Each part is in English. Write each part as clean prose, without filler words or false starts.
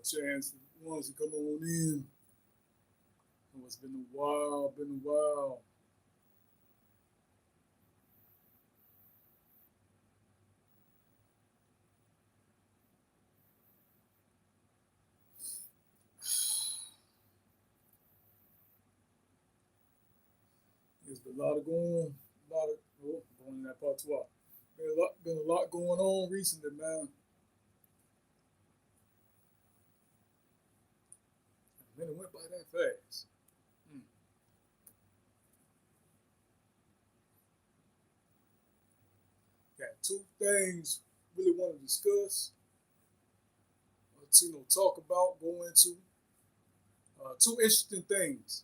chance for ones to come on in. Oh, it's been a while, been a while. There's been a lot of going on. A lot of going in that part too. Been a lot going on recently, man. Man, it went by that fast. Mm. Got two things really want to discuss, to talk about, go into. Two interesting things.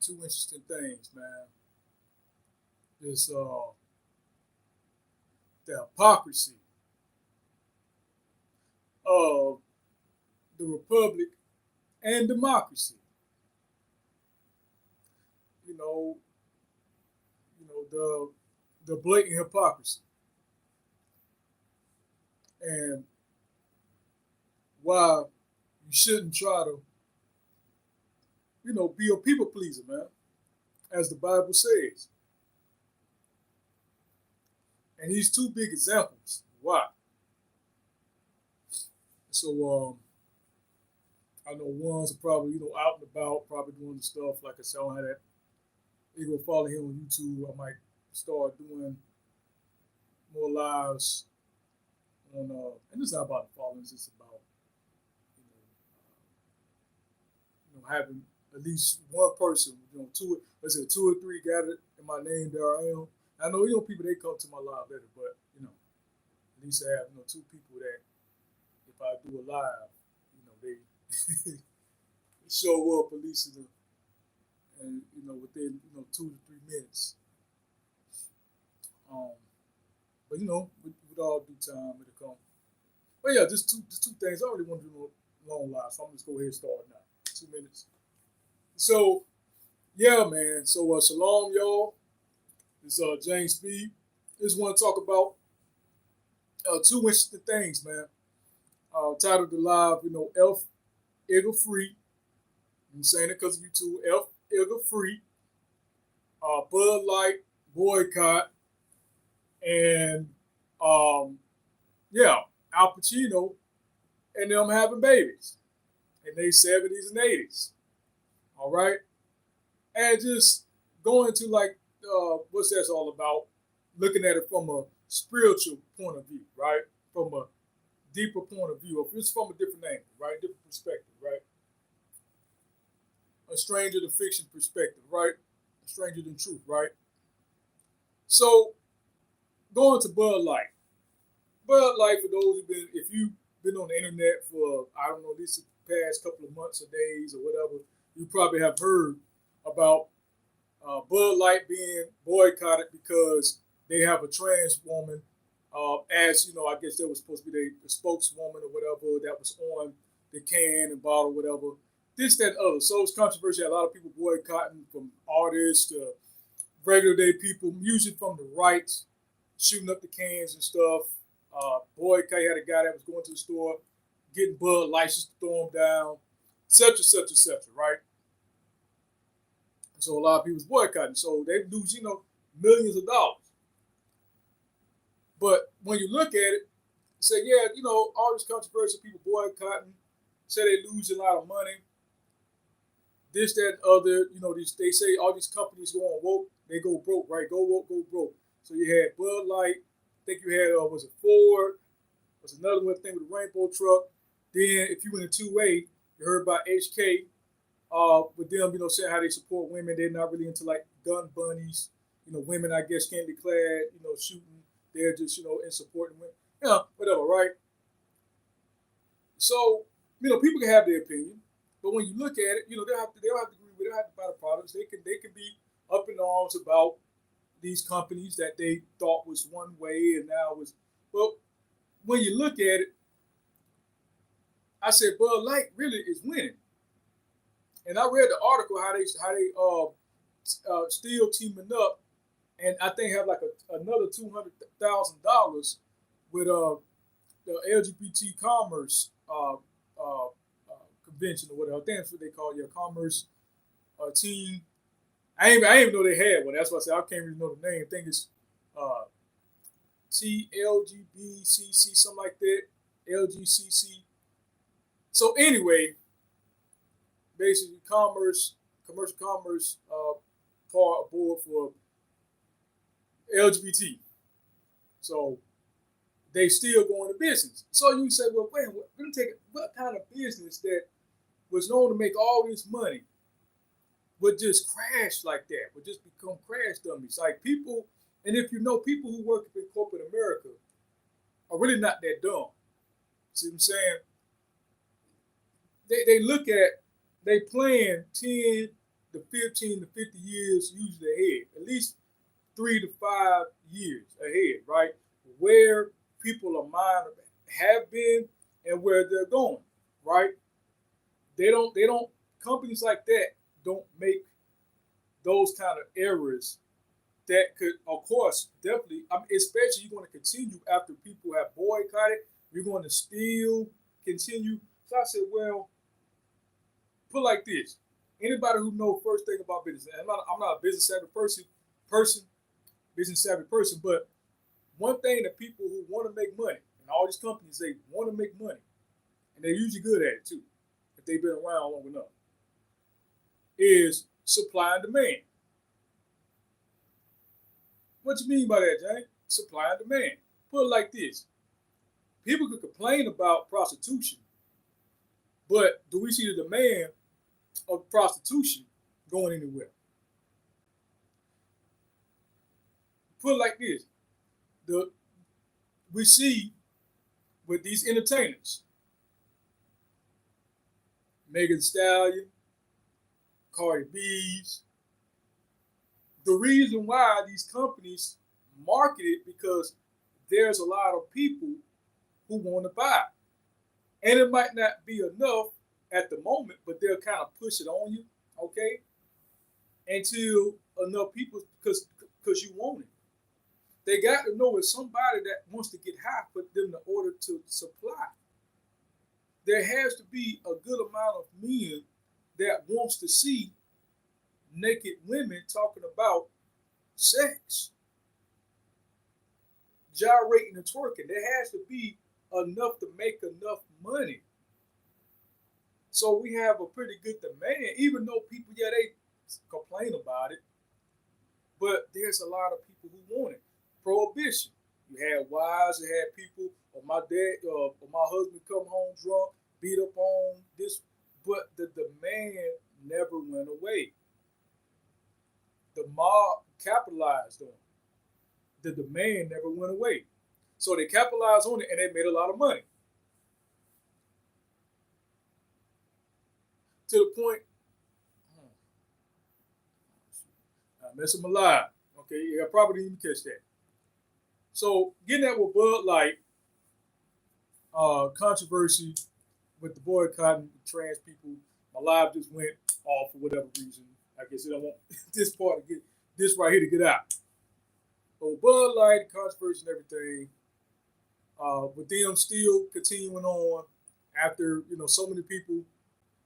Two interesting things, man. This the hypocrisy of the republic and democracy. You know, the blatant hypocrisy, and why you shouldn't try to, be a people pleaser, man, as the Bible says. And these two big examples. Why? So I know ones are probably out and about, probably doing the stuff. Like I said, I don't have that. You go follow him on YouTube. I might start doing more lives on. And it's not about the following. It's just about having at least one person. Two. Let's say two or three gathered in my name. There I am. I know people they come to my live later, but at least I have two people that if I do a live, they show up at least and within 2 to 3 minutes. Um, but with all due time it'll come. But yeah, just two things. I don't really want to do a long live, so I'm just go ahead and start now. 2 minutes. So yeah, man. So shalom, y'all. This is James Speed. Just want to talk about two interesting things, man. Titled the live, Elf Eagle Free. I'm saying it because of you two. Elf Eagle Free. Bud Light Boycott. And yeah, Al Pacino and them having babies in their 70s and 80s. All right. And just going to like what's that's all about, looking at it from a spiritual point of view, right? From a deeper point of view, if it's from a different angle, right? Different perspective, right? A stranger to fiction perspective, right? A stranger than truth, right? So going to Bud Light. Bud Light, for those who've been, if you've been on the internet for, I don't know, at least the past couple of months or days or whatever, you probably have heard about Bud Light being boycotted because they have a trans woman, as I guess that was supposed to be the spokeswoman or whatever that was on the can and bottle, whatever. This, that, and other. So it's controversial. A lot of people boycotting, from artists to regular day people, usually from the right, shooting up the cans and stuff. Boycott had a guy that was going to the store, getting Bud Lights to throw them down, etc., etc., etc., right? So a lot of people's boycotting. So they lose, millions of dollars. But when you look at it, say, yeah, all this controversy, people boycotting, say they lose a lot of money. This, that, other, they say all these companies go on woke, they go broke, right? Go woke, go broke. So you had Bud Light, I think you had, was it Ford? Was another one thing with the rainbow truck. Then if you went in 2A, you heard about HK, with them, saying how they support women. They're not really into like gun bunnies. Women, I guess, can't be clad, shooting. They're just, in supporting women. Whatever, right? So, people can have their opinion. But when you look at it, they'll have to agree with it, they don't have to buy the products. They can be up in arms about these companies that they thought was one way and now was, well, when you look at it, I said Bud Light really is winning. And I read the article how they still teaming up, and I think have like another $200,000 with the LGBT commerce convention or whatever. I think that's what they call it, commerce team. I didn't even know they had one. That's why I said I can't really know the name. I think it's uh, TLGBCC, something like that. LGCC. So anyway, basically commercial commerce part board for LGBT. So they still go into business. So you say, well, wait, let me take it. What kind of business that was known to make all this money would just crash like that, would just become crash dummies? Like people, and if you know, people who work in corporate America are really not that dumb. See what I'm saying? They look at, they plan 10 to 15 to 50 years usually ahead, at least 3 to 5 years ahead, right? Where people of mine have been and where they're going, right? They don't, companies like that don't make those kind of errors that could, of course, definitely, I mean, especially you're going to continue after people have boycotted, you're going to still continue. So I said, well, put it like this. Anybody who knows first thing about business, and I'm not a business savvy person, but one thing that people who want to make money, and all these companies, they want to make money, and they're usually good at it too, if they've been around long enough, is supply and demand. What you mean by that, Jane? Supply and demand. Put it like this. People could complain about prostitution, but do we see the demand of prostitution going anywhere? Put it like this. We see with these entertainers, Megan Thee Stallion, Cardi B's, the reason why these companies market it because there's a lot of people who want to buy. And it might not be enough at the moment, but they'll kind of push it on you, okay? Until enough people, because you want it. They got to know it's somebody that wants to get high for them in order to supply. There has to be a good amount of men that wants to see naked women talking about sex, gyrating and twerking. There has to be enough to make enough money. So we have a pretty good demand, even though people, they complain about it, but there's a lot of people who want it. Prohibition. You had wives, you had people, or my dad, or my husband come home drunk, beat up on this, but the demand never went away. The mob capitalized on it. The demand never went away. So they capitalized on it and they made a lot of money. To the point, I mess them alive. Okay, I probably didn't even catch that. So getting that with Bud Light, controversy with the boycotting trans people, my live just went off for whatever reason. I guess I don't want this part to get this right here to get out. So Bud Light, controversy and everything, with them still continuing on after so many people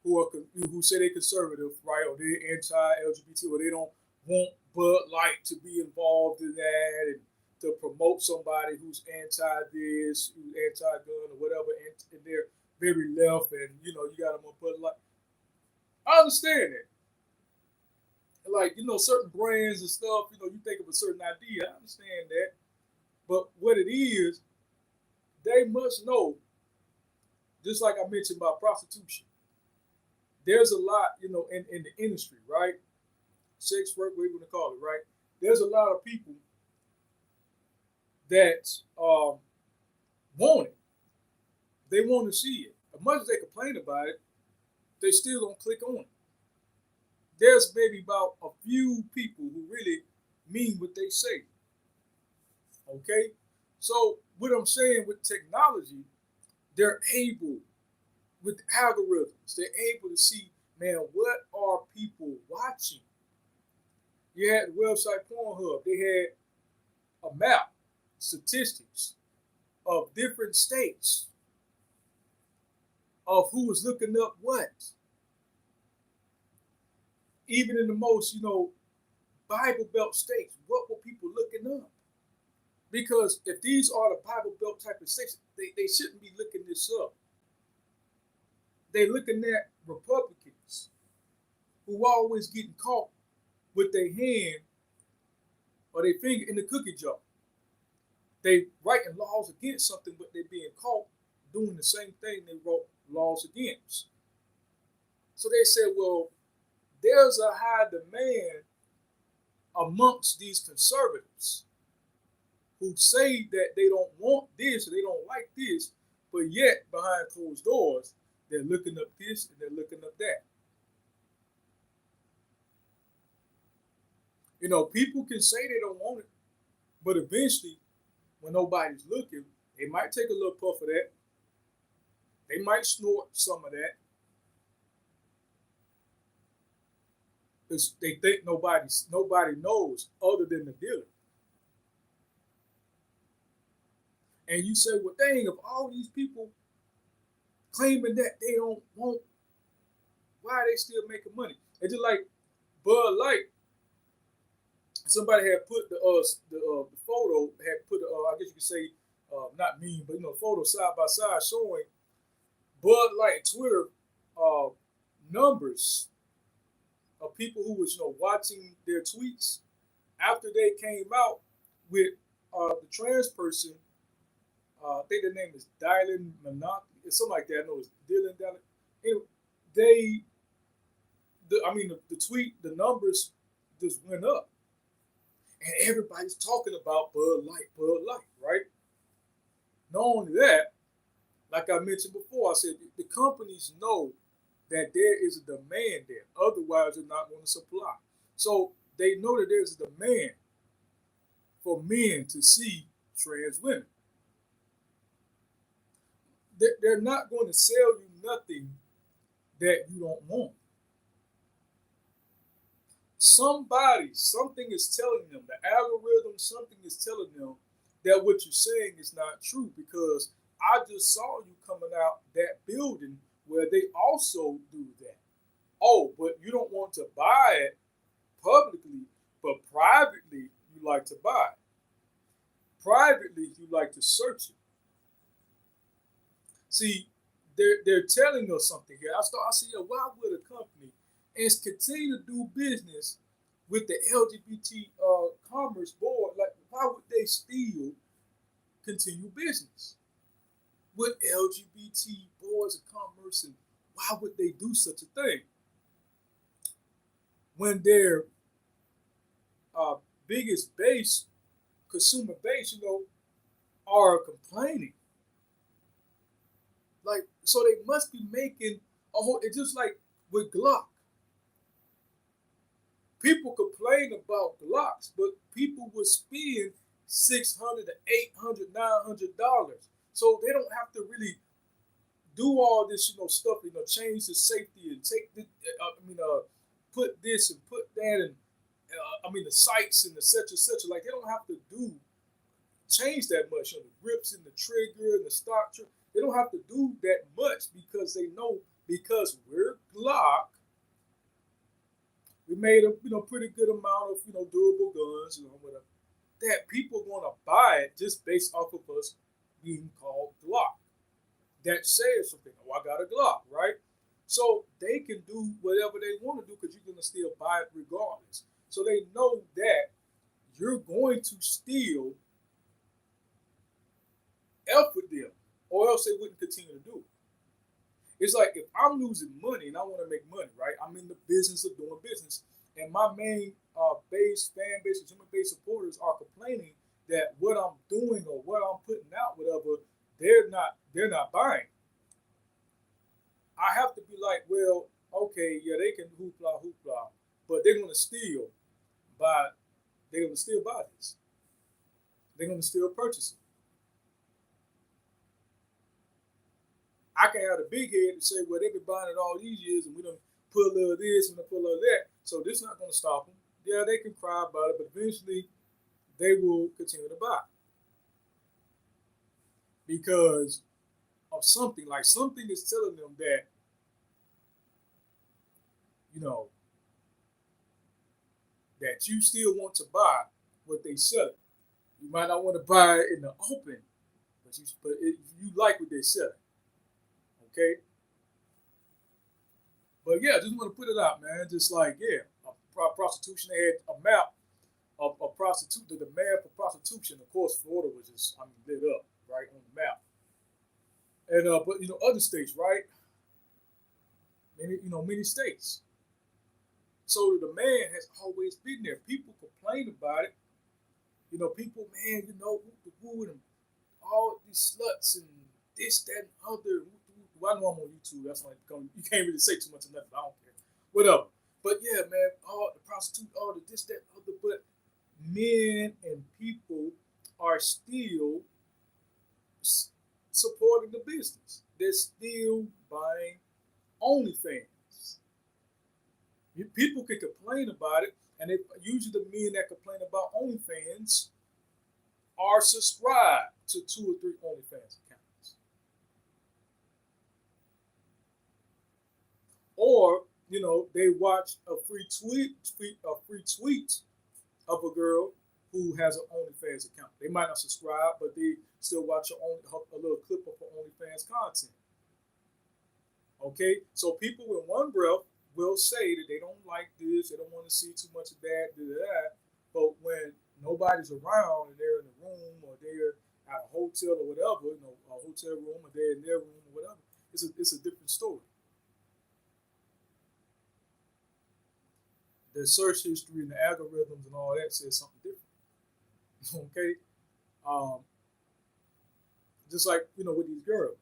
who say they're conservative, right, or they're anti-LGBT, or they don't want Bud Light to be involved in that, and to promote somebody who's anti-this, who's anti-gun, or whatever, and they're very left, and you got them on Bud Light. I understand that. Like, certain brands and stuff, you think of a certain idea. I understand that. But what it is, they must know, just like I mentioned about prostitution, there's a lot, in the industry, right? Sex work, whatever you want to call it, right? There's a lot of people that want it. They want to see it. As much as they complain about it, they still don't click on it. There's maybe about a few people who really mean what they say. Okay? So what I'm saying with technology, they're able, with algorithms, they're able to see, man, what are people watching? You had the website Pornhub. They had a map, statistics. of different states of who was looking up what. Even in the most, Bible Belt states, what were people looking up? Because if these are the Bible Belt type of states, they shouldn't be looking this up. They're looking at Republicans who always getting caught with their hand or their finger in the cookie jar. They writing laws against something, but they're being caught doing the same thing they wrote laws against. So they said, well, there's a high demand amongst these conservatives who say that they don't want this or they don't like this, but yet behind closed doors, they're looking up this and they're looking up that. People can say they don't want it, but eventually, when nobody's looking, they might take a little puff of that. They might snort some of that. Because they think nobody knows other than the dealer. And you say, well, dang, if all these people claiming that they don't want, why are they still making money? It's just like Bud Light. Somebody had put the photo, had put, I guess you could say, not me, but photo side by side showing Bud Light Twitter numbers of people who was watching their tweets after they came out with the trans person. I think their name is Dylan Monarch, something like that. I know it's Dylan. Anyway, the tweet, the numbers just went up. And everybody's talking about Bud Light, right? Not only that, like I mentioned before, I said the companies know that there is a demand there. Otherwise, they're not going to supply. So they know that there's a demand for men to see trans women. They're not going to sell you nothing that you don't want. Something is telling them, the algorithm, something is telling them that what you're saying is not true, because I just saw you coming out that building where they also do that. Oh, but you don't want to buy it publicly, but privately you like to buy it. Privately you like to search it. See, they're telling us something here. I see, why would a company and continue to do business with the LGBT Commerce Board? Like, why would they still continue business with LGBT boards of commerce, and why would they do such a thing when their biggest base, consumer base, are complaining? Like, so they must be making a whole. It's just like with Glock. People complain about Glocks, but people would spend $600 to $800, $900. So they don't have to really do all this, stuff, change the safety and take the, put this and put that, and the sights and etc. Like, they don't have to change that much. The grips and the trigger and the stock. They don't have to do that much, because they know, because we're Glock, we made a pretty good amount of durable guns, whatever, that people want to buy it just based off of us being called Glock. That says something. Oh, I got a Glock, right? So they can do whatever they want to do, because you're going to still buy it regardless. So they know that you're going to still help with them, or else they wouldn't continue to do it. It's like, if I'm losing money and I want to make money, right? I'm in the business of doing business, and my main fan base, consumer base supporters are complaining that what I'm doing or what I'm putting out, whatever, they're not buying. I have to be like, well, okay, yeah, they can hoopla, but they're gonna still buy. They're gonna still buy this. They're gonna still purchase it. I can have a big head to say, well, they've been buying it all these years, and we don't put a little of this and we put a little of that. So this is not going to stop them. Yeah, they can cry about it, but eventually they will continue to buy. because of something. Like something is telling them that, you know, that you still want to buy what they sell. You might not want to buy it in the open, you like what they're selling. Okay. But yeah, just want to put it out, man. Just like, yeah, prostitution. They had a map of prostitute, the demand for prostitution. Of course, Florida was just, lit up right on the map. And but other states, right? Many states. So the demand has always been there. People complain about it. People, man, the wood and all these sluts and this, that, and other. Well, I know I'm on YouTube. That's why you can't really say too much of nothing. I don't care. Whatever. But yeah, man, all the prostitute, all the this, that, other. But men and people are still supporting the business. They're still buying OnlyFans. People can complain about it, and usually the men that complain about OnlyFans are subscribed to 2 or 3 OnlyFans accounts. Or, they watch a free tweet of a girl who has an OnlyFans account. They might not subscribe, but they still watch a little clip of her OnlyFans content. Okay, so people with one breath will say that they don't like this, they don't want to see too much of that, but when nobody's around and they're in a room or they're at a hotel or whatever, a hotel room or they're in their room or whatever, it's a different story. The search history and the algorithms and all that says something different. Okay, just like with these girls,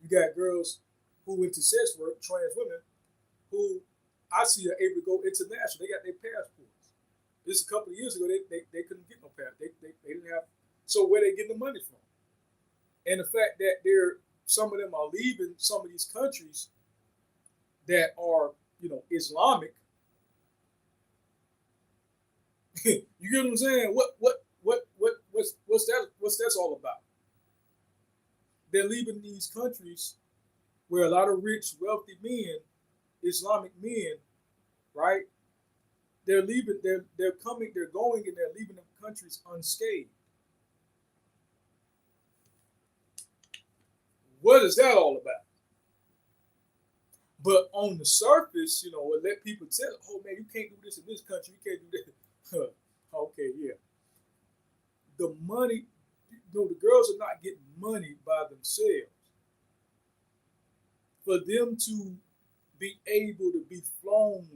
you got girls who went to sex work, trans women, who I see are able to go international. They got their passports. This a couple of years ago, they couldn't get no passport. They didn't have. So where they getting the money from? And the fact that some of them are leaving some of these countries that are Islamic. You get what I'm saying? What's that all about? They're leaving these countries where a lot of rich, wealthy men, Islamic men, right? They're leaving. They're coming. They're going, and they're leaving the countries unscathed. What is that all about? But on the surface, it let people tell, oh man, you can't do this in this country. You can't do that. Okay, yeah. The money, the girls are not getting money by themselves. For them to be able to be flown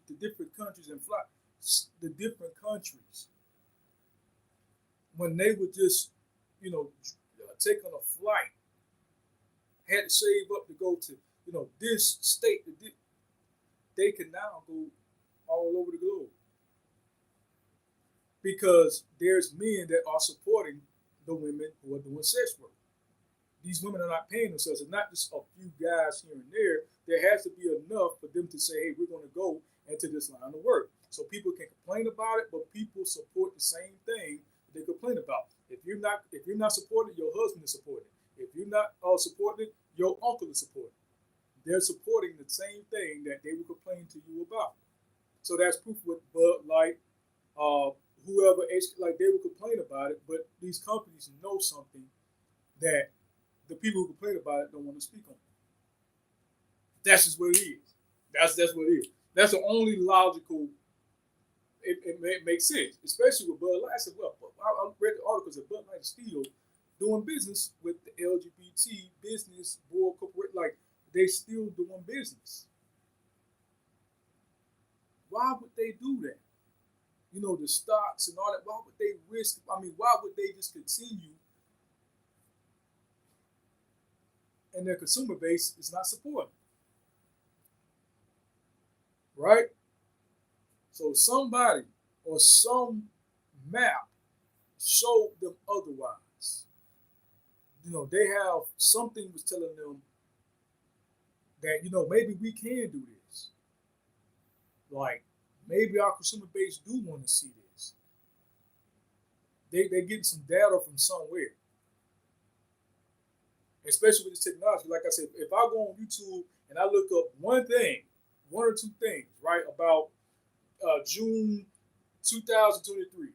to different countries and fly the different countries, when they would just, take on a flight, had to save up to go to, this state, they can now go all over the globe. Because there's men that are supporting the women who are doing sex work. These women are not paying themselves. It's not just a few guys here and there. There has to be enough for them to say, hey, we're going to go into this line of work. So people can complain about it, but people support the same thing they complain about. If you're not supporting it, your husband is supporting it. If you're not supporting it, your uncle is supporting it. They're supporting the same thing that they will complain to you about. So that's proof with Bud Light, whoever, like they will complain about it, but these companies know something that the people who complain about it don't want to speak on. That's just what it is. That's what it is. That's the only logical. It makes sense, especially with Bud Light. I said, well, I read the articles that Bud Light is still doing business with the LGBT business board corporate. Like they still doing business. Why would they do that? The stocks and all that. Why would they risk? Why would they just continue? And their consumer base is not supporting, right? So somebody or some map showed them otherwise. They have something was telling them that maybe we can do this. Like maybe our consumer base do want to see this. They're getting some data from somewhere. especially with this technology. Like I said, if I go on YouTube and I look up one or two things, right, about June 2023,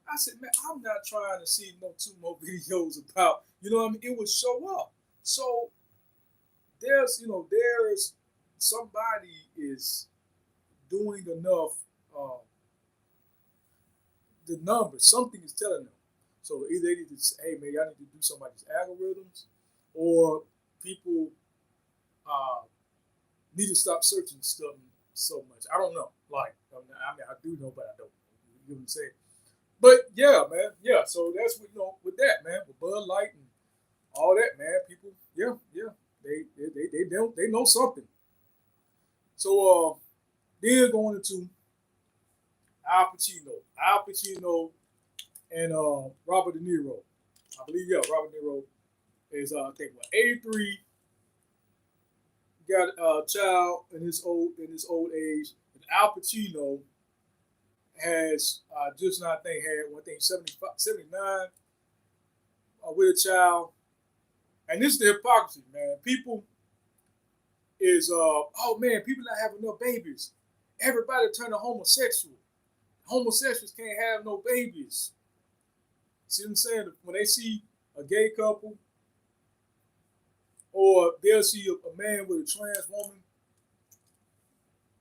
I said, man, I'm not trying to see no two more videos about, you know what I mean? It would show up. So there's somebody is doing enough, uh, the numbers, something is telling them. So either they need to say, hey, man, y'all need to do some of these algorithms, or people uh, need to stop searching stuff so much. I don't know. Like, I mean, I do know, but I don't. You know what I'm saying? But yeah, man, yeah. So that's what with that, man, with Bud Light and all that, man. People, yeah, they know something. So then going into Al Pacino and Robert De Niro. I believe Robert De Niro is I think what 83. Got a child in his old age. And Al Pacino has just not think had one thing 75, 79 with a child. And this is the hypocrisy, man. People is oh man, people not having enough babies. Everybody turning homosexual. Homosexuals can't have no babies. See what I'm saying? When they see a gay couple, or they'll see a man with a trans woman,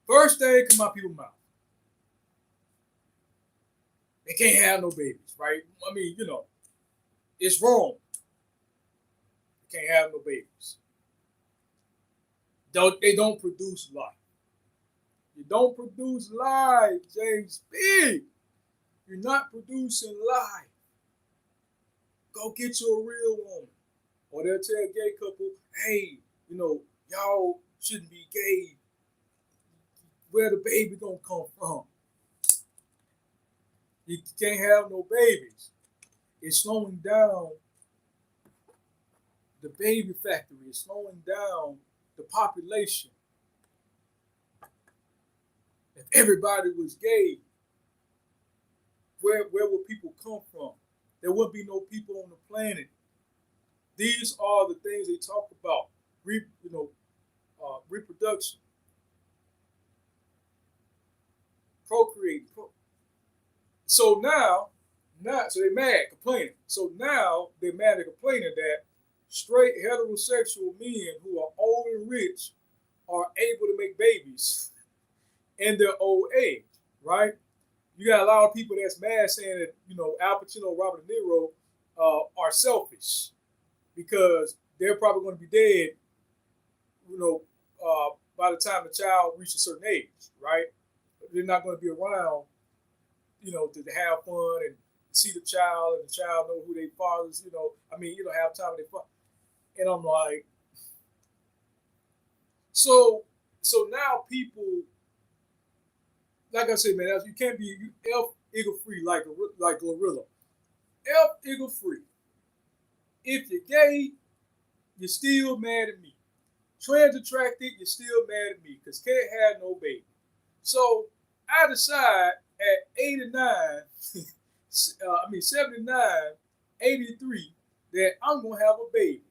first thing come out people's mouth. They can't have no babies, right? I mean, it's wrong. They can't have no babies. They don't produce life. You don't produce life, James B. You're not producing life. Go get you a real woman. Or they'll tell a gay couple, hey, y'all shouldn't be gay. Where the baby gonna come from? You can't have no babies. It's slowing down the baby factory. It's slowing down the population. If everybody was gay, where would people come from? There wouldn't be no people on the planet. These are the things they talk about. Reproduction, procreating. So so they're mad, complaining. So now they're mad and complaining that straight heterosexual men who are old and rich are able to make babies in their old age, right? You got a lot of people that's mad saying that, Al Pacino, Robert De Niro are selfish because they're probably going to be dead, by the time the child reaches a certain age, right? They're not going to be around, to have fun and see the child and the child know who their fathers, have time with their father. And I'm like, so now people, like I said, man, you can't be F eagle free like Glorilla. F eagle free. If you're gay, you're still mad at me. Trans attracted, you're still mad at me because can't have no baby. So I decide at 89, 79, 83, that I'm going to have a baby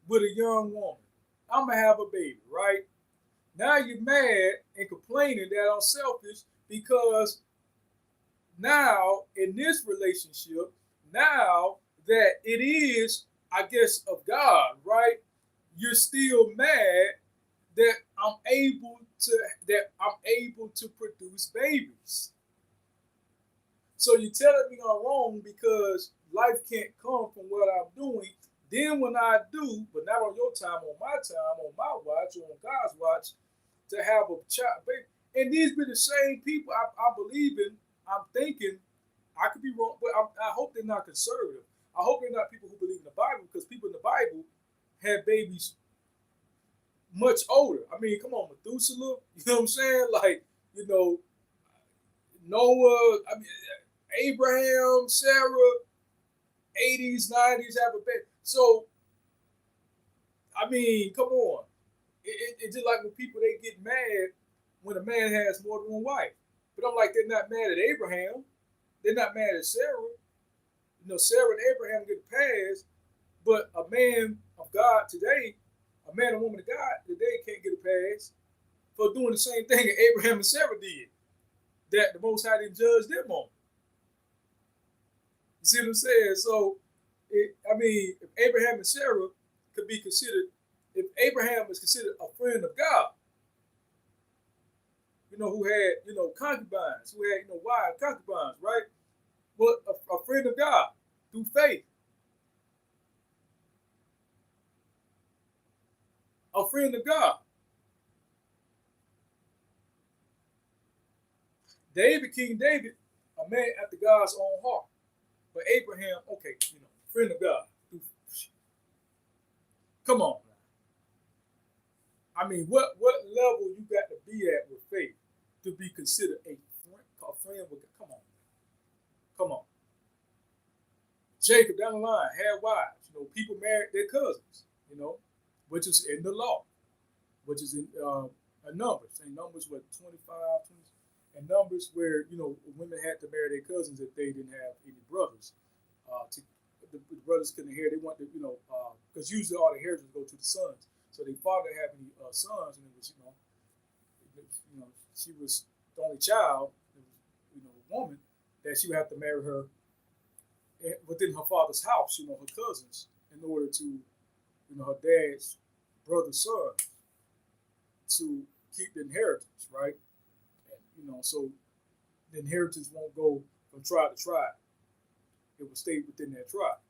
with a young woman. I'm going to have a baby, right? Now you're mad and complaining that I'm selfish because now in this relationship, now that it is, I guess, of God, right? You're still mad that I'm able to produce babies. So you're telling me I'm wrong because life can't come from what I'm doing. Then when I do, but not on your time, on my watch, or on God's watch, to have a child, baby. And these be the same people I believe in. I'm thinking, I could be wrong, but I hope they're not conservative. I hope they're not people who believe in the Bible, because people in the Bible had babies much older. I mean, come on, Methuselah, you know what I'm saying? Like, Noah, Abraham, Sarah, 80s, 90s have a baby. So, come on. It's just like when people, they get mad when a man has more than one wife. But I'm like, they're not mad at Abraham. They're not mad at Sarah. Sarah and Abraham get a pass But a man of God today, a man or woman of God today can't get a pass for doing the same thing that Abraham and Sarah did. That the Most High didn't judge them on. You see what I'm saying? So, if Abraham and Sarah could be considered, if Abraham is considered a friend of God, who had, concubines, who had, wives, concubines, right? But a friend of God through faith, a friend of God. King David, a man after God's own heart. But Abraham, okay, friend of God. Come on, man. What level you got to be at with faith to be considered a friend with God? Come on, man. Come on. Jacob down the line had wives. People married their cousins. Which is in the law, which is in Numbers. In Numbers, 25, 20, and Numbers where, women had to marry their cousins if they didn't have any brothers. The brothers couldn't inherit. They wanted, because usually all the inheritance go to the sons. So their father didn't have any sons, and it was, she was the only child, woman, that she would have to marry her within her father's house, her cousins, in order to, her dad's brother's son, to keep the inheritance, right? And, so the inheritance won't go from tribe to tribe. It will stay within that tribe.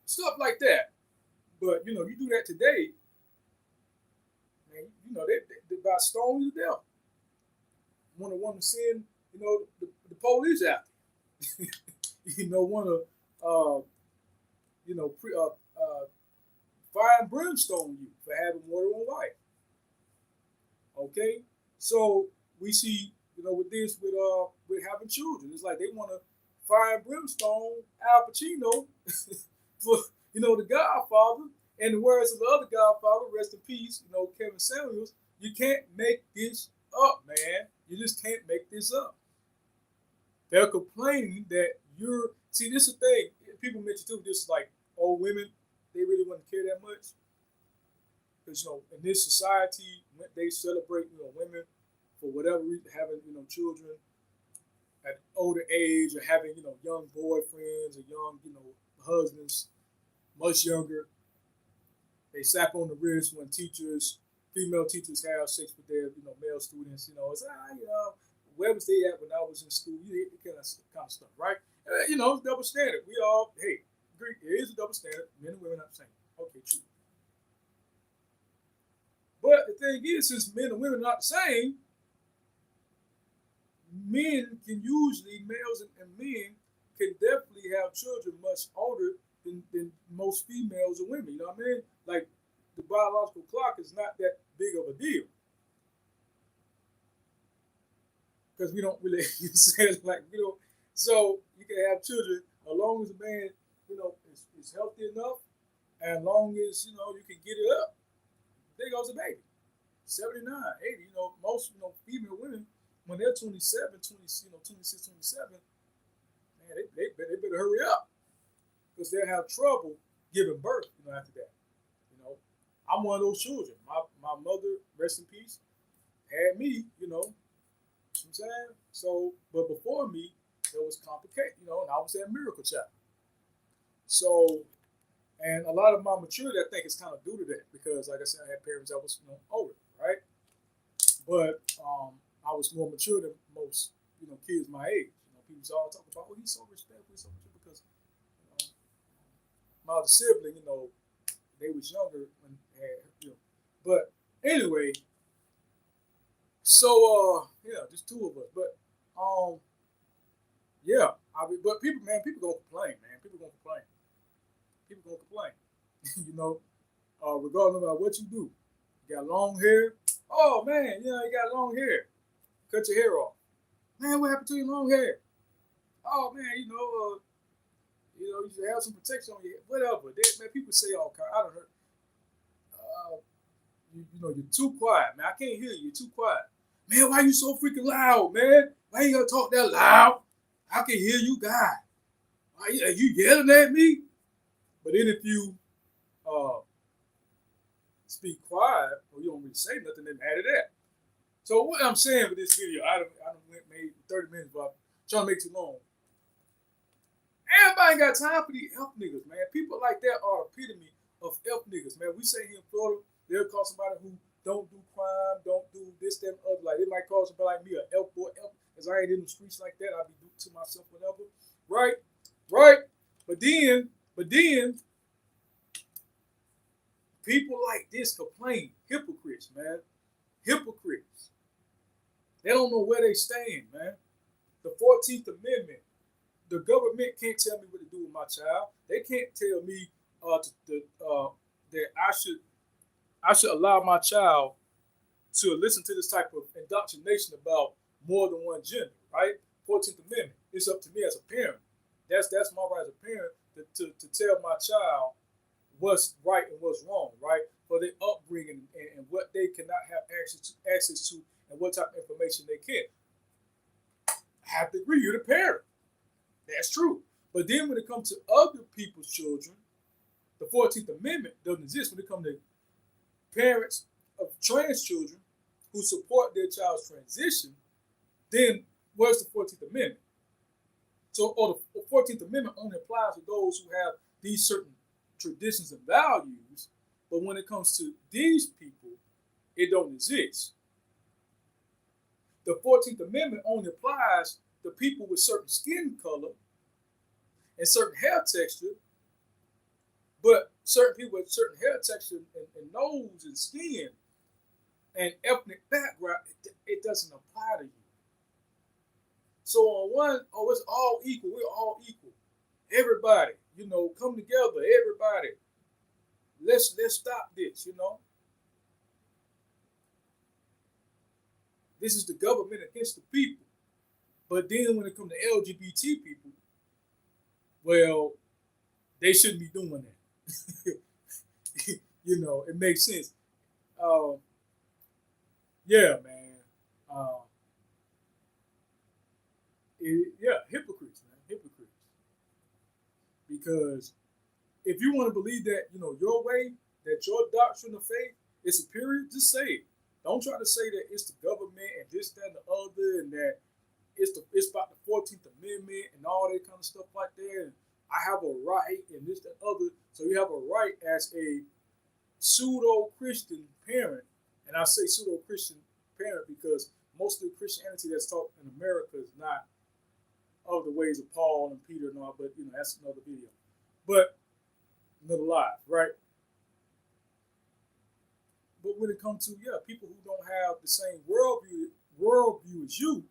Stuff like that. But, you do that today, man, they about stone you to death. Want to send, the police after you. Want to, fire and brimstone you for having more than one wife. Okay? So we see, with this, with having children, it's like they want to fire and brimstone Al Pacino for, the Godfather. And the words of the other Godfather, rest in peace, Kevin Samuels, you can't make this up, man. You just can't make this up. They're complaining that see, this is the thing. People mention too, this is like old women, they really wouldn't care that much. Because, in this society, they celebrate, women for whatever reason, having, children at older age, or having, young boyfriends or young, husbands, much younger. They slap on the wrist when female teachers have sex with their, male students. It's where was they at when I was in school? Kind of stuff, right? It's double standard. We all, hey, agree, it is a double standard. Men and women are the same. Okay, true. But the thing is, since men and women are not the same, men can usually, males and men can definitely have children much older than most females and women. You know what I mean? Like, the biological clock is not that big of a deal. Because we don't really say it like, so you can have children as long as a man, is healthy enough, and as long as, you can get it up. There goes a baby. 79, 80, most, female women, when they're 27, 26, 27, man, they better hurry up. Because they'll have trouble giving birth, after that. I'm one of those children. My mother, rest in peace, had me, you know what I'm saying? So, but before me, it was complicated, and I was that miracle child. So, and a lot of my maturity, I think, is kind of due to that because, like I said, I had parents that was, older, right? But I was more mature than most, kids my age. People all talk about, oh, he's so respectful, because, my other sibling, they was younger when they had, But anyway, so yeah, just two of us. But yeah, but people gonna complain, man. People gonna complain. People gonna complain. Regardless of what you do. You got long hair. Oh man, you got long hair. Cut your hair off. Man, what happened to your long hair? Oh man, you should have some protection on your head. Whatever. Man, people say all kinds. I don't heard. You're too quiet, man. I can't hear you. You're too quiet. Man, why you so freaking loud, man? Why you gonna talk that loud? I can hear you, God. Why you yelling at me? But then if you uh, speak quiet or you don't really say nothing, then add to that. So what I'm saying with this video, I don't made 30 minutes, but I'm trying to make it too long. Everybody ain't got time for these elf niggas, man. People like that are epitome of elf niggas, man. We say here in Florida, they'll call somebody who don't do crime, don't do this, that, and other. Like they might call somebody like me an elf boy, elf, because I ain't in the streets like that. I be doing to myself, whatever. Right? Right? But then, people like this complain. Hypocrites, man. Hypocrites. They don't know where they stand, man. The 14th Amendment. The government can't tell me what to do with my child. They can't tell me that I should allow my child to listen to this type of indoctrination about more than one gender, right? 14th Amendment. It's up to me as a parent. That's my right as a parent to tell my child what's right and what's wrong, right? For their upbringing and what they cannot have access to and what type of information they can. I have to agree, you're the parent. That's true. But then when it comes to other people's children, the 14th Amendment doesn't exist when it comes to parents of trans children who support their child's transition. Then where's the 14th Amendment? So, the 14th Amendment only applies to those who have these certain traditions and values, but when it comes to these people, it don't exist. The 14th Amendment only applies to people with certain skin color and certain hair texture, but certain people with certain hair texture and nose and skin and ethnic background, it doesn't apply to you. So on one, it's all equal. We're all equal. Everybody, come together. Everybody, let's stop this. This is the government against the people. But then when it comes to LGBT people, well, they shouldn't be doing that. It makes sense. Yeah, man. Hypocrites, man. Hypocrites. Because if you want to believe that, your way, that your doctrine of faith is superior, just say it. Don't try to say that it's the government and this, that, and the other, and that it's about the 14th Amendment and all that kind of stuff like that. And I have a right and this, that, other. So you have a right as a pseudo-Christian parent. And I say pseudo-Christian parent because most of the Christianity that's taught in America is not of the ways of Paul and Peter and all, but that's another video. But another live, right? But when it comes to people who don't have the same worldview as you,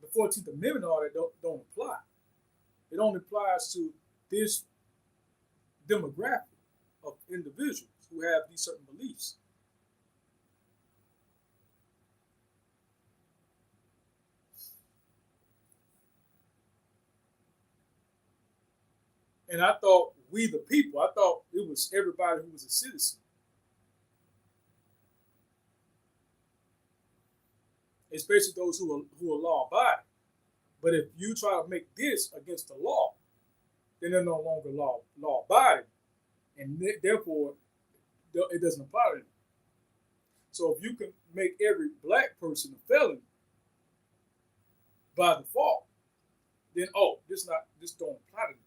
the 14th Amendment and all that don't apply. It only applies to this demographic of individuals who have these certain beliefs. And I thought we the people, I thought it was everybody who was a citizen. Especially those who are law-abiding. But if you try to make this against the law, then they're no longer law-abiding. And therefore, it doesn't apply to them. So if you can make every black person a felon by default, then this don't apply to them.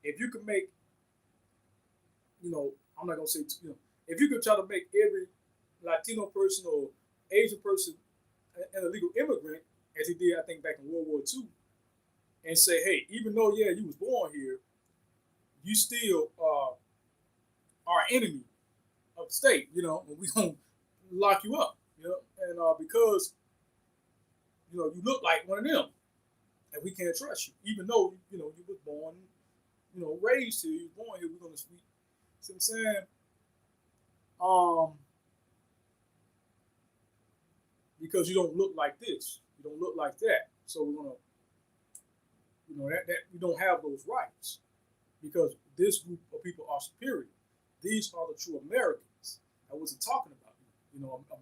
If you can make, I'm not gonna say, if you can try to make every Latino person or Asian person an illegal immigrant, as he did, I think, back in World War II, and say, hey, even though, you was born here, you still are an enemy of the state, and we gonna lock you up, and because, you look like one of them, and we can't trust you, even though, you was born, raised here, you was born here, we're gonna speak. See what I'm saying? Because you don't look like this, you don't look like that, so we're gonna, that we don't have those rights because this group of people are superior. These are the true Americans. I wasn't talking about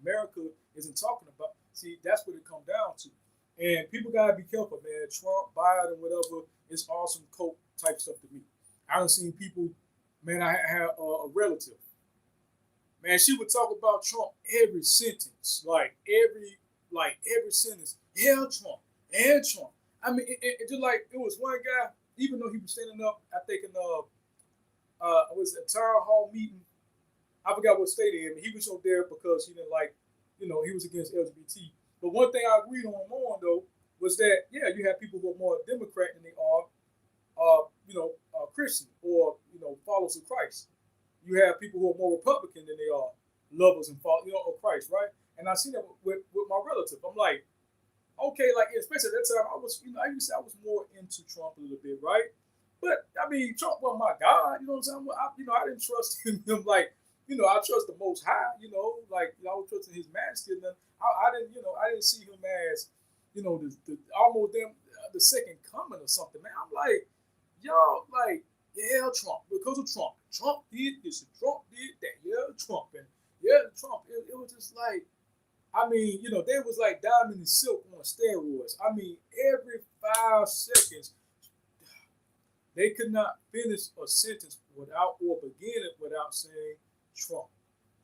America isn't talking about. See, that's what it comes down to, and people gotta be careful, man. Trump, Biden, whatever, it's all some cult type stuff to me. I done seen people, man, I had a relative. Man, she would talk about Trump every sentence, like every sentence. Hell, Trump, hell, Trump. I mean, it just like it was one guy, even though he was standing up, I think in it was a town hall meeting. I forgot what state he in. He was up there because he didn't like, he was against LGBT. But one thing I agreed on more though was that yeah, you have people who are more Democrat than they are, Christian or followers of Christ. You have people who are more Republican than they are lovers and of Christ, right? And I see that with my relative. I'm like, okay, like especially at that time, I was, I used to say I was more into Trump a little bit, right? But I mean, Trump was my God, you know what I'm saying? Well, I didn't trust him like, I trust the Most High, I was trusting His Majesty. And then I didn't see him as, the almost them the second coming or something, man. I'm like, y'all, like, yeah, Trump, because of Trump. Trump did this and Trump did that. Yeah, Trump and yeah, Trump. It was just like, I mean, they was like diamond and silk on steroids. I mean, every 5 seconds, they could not finish a sentence without or begin it without saying Trump.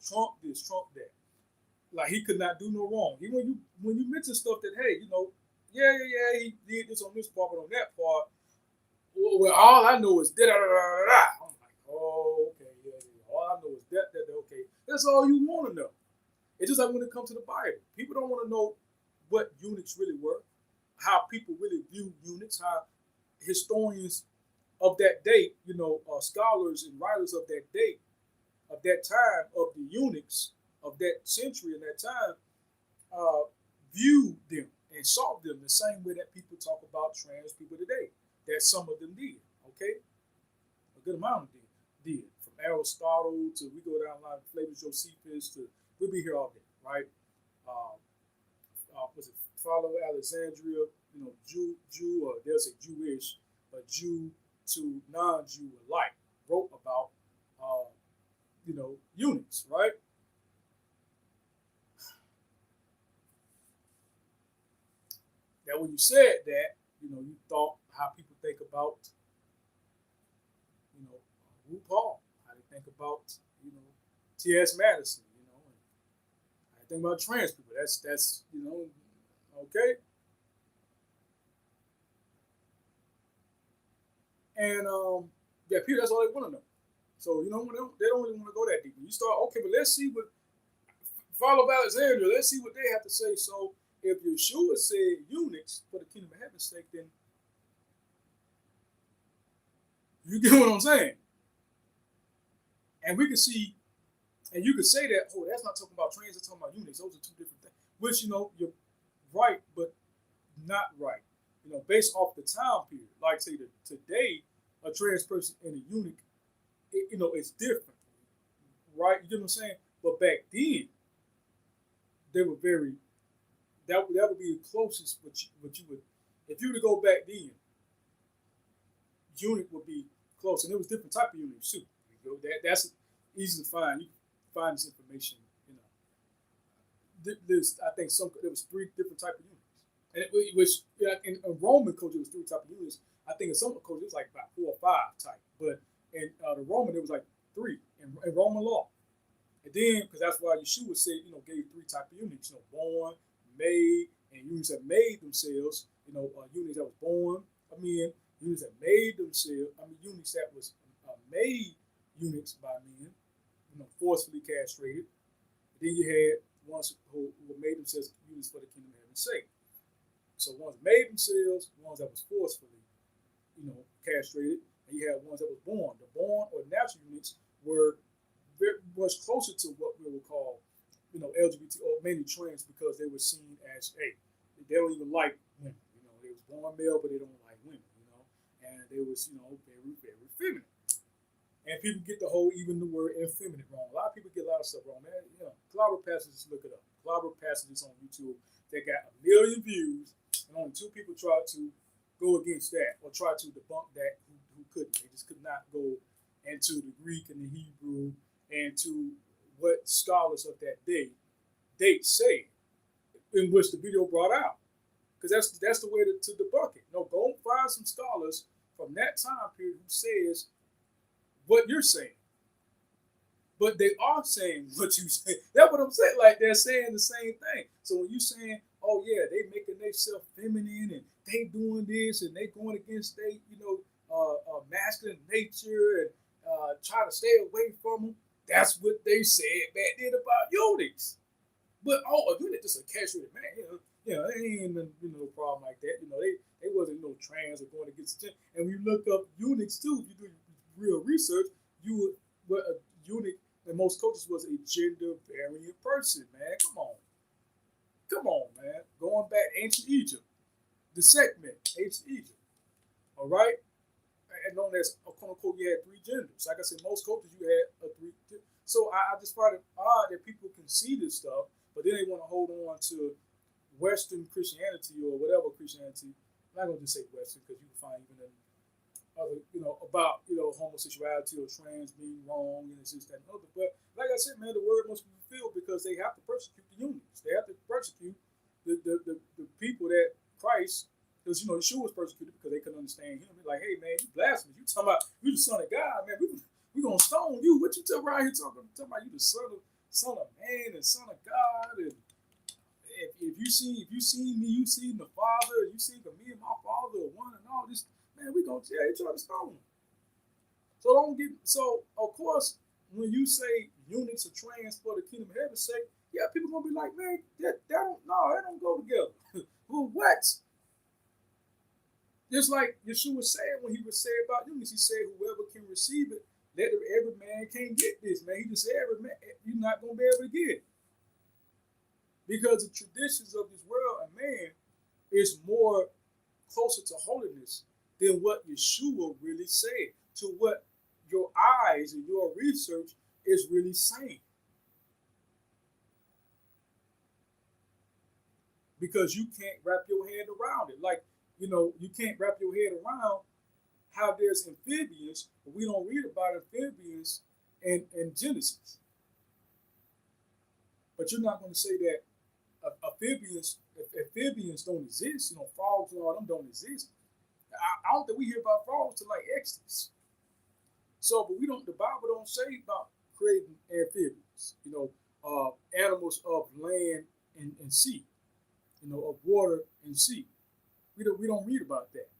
Trump this, Trump that. Like he could not do no wrong. He when you mention stuff that hey, yeah, he did this on this part, but on that part, well, all I know is da da da da da. I'm like, oh, okay, yeah, yeah. All I know is that, okay. That's all you want to know. It's just like when it comes to the Bible. People don't want to know what eunuchs really were, how people really view eunuchs, how historians of that date, scholars and writers of that date, of that time, of the eunuchs of that century and that time, uh, viewed them and saw them the same way that people talk about trans people today. That some of them did, okay? A good amount of them did. From Aristotle to we go down line Flavius Josephus to we'll be here all day, right? Was it follow Alexandria? Jew or they'll say Jewish, but Jew to non-Jew alike wrote about eunuchs, right? Now, when you said that, you thought how people think about, RuPaul, how they think about, T.S. Madison, and how they think about trans people. That's okay. And yeah, people, that's all they want to know. So when they don't really want to go that deep. You start okay, but let's see what follow Alexandria. Let's see what they have to say. So if Yeshua said eunuchs for the kingdom of heaven's sake, then you get what I'm saying. And we can see, and you could say that, oh, that's not talking about trans, it's talking about eunuchs. Those are two different things. Which, you're right, but not right. Based off the time period. Like say today, a trans person and a eunuch, it's different. Right? You get what I'm saying? But back then, they were very that would be the closest what you would if you were to go back then, eunuch would be close. And there was different type of eunuchs too. That's easy to find. You can find this information, There's I think there was 3 different type of eunuchs. And which in Roman culture it was 3 type of eunuchs. I think in some cultures it was like about 4 or 5 type. But in the Roman it was like 3 in Roman law. And then because that's why Yeshua said, gave 3 type of eunuchs, born, made, and eunuchs that made themselves, eunuchs that was born of men, eunuchs that made themselves, eunuchs that was made eunuchs by men, forcefully castrated. Then you had ones who made themselves eunuchs for the kingdom of heaven's sake. So ones made themselves, ones that was forcefully, castrated, and you had ones that was born. The born or natural eunuchs were very much closer to what we would call LGBT or mainly trans because they were seen as, hey, they don't even like women. They was born male, but they don't like women, and they was, very, very feminine. And people get even the word effeminate wrong. A lot of people get a lot of stuff wrong, man. Clobber passages, look it up. Clobber passages on YouTube that got 1 million views, and only 2 people tried to go against that or try to debunk that who couldn't. They just could not go into the Greek and the Hebrew and to what scholars of that date say, in which the video brought out. Because that's the way to debunk it. No, go find some scholars from that time period who says what you're saying, but they are saying what you say. That's what I'm saying. Like they're saying the same thing. So when you saying, "Oh yeah, they making themselves feminine and they doing this and they going against they, masculine nature and try to stay away from them," that's what they said back then about eunuchs. But a eunuch just a casual man, they ain't no problem like that. They wasn't no trans or going against the gender. And when you look up eunuchs too, if you do real research, you would what a eunuch in most cultures was a gender variant person, man. Come on, man. Going back ancient Egypt, the segment, ancient Egypt. All right, and known as quote unquote, you had three genders. Like I said, most cultures you had a three. So I just find it odd that people can see this stuff, but then they want to hold on to Western Christianity or whatever Christianity. I'm not going to just say Western because you can find even in other, about homosexuality or trans being wrong and it's just that and other. But like I said, man, the word must be fulfilled because they have to persecute the eunuchs. They have to persecute the people that Christ. Because Yeshua was persecuted because they couldn't understand him. They're like, hey man, you blasphemous. You talking about you the son of God, man. We gonna stone you. What you around here talking about you the son of man and son of God. And if you see me, you see the Father, you see me and my Father are one and all this, man, we gonna tell you try to stone him. So of course when you say eunuchs are trans for the kingdom of heaven's sake, yeah, people gonna be like, man, that don't go together. Well, what? Just like Yeshua said when he was saying about eunuchs, he said, whoever can receive it, every man can't get this, man. He just said, every man, you're not going to be able to get it. Because the traditions of this world and man is more closer to holiness than what Yeshua really said, to what your eyes and your research is really saying. Because you can't wrap your head around it. Like, you can't wrap your head around how there's amphibians, but we don't read about amphibians in Genesis. But you're not going to say that amphibians don't exist. Frogs and all them don't exist. I don't think we hear about frogs till like Exodus. So, but we don't. The Bible don't say about creating amphibians. Animals of land and sea. Of water and sea. We don't read about that.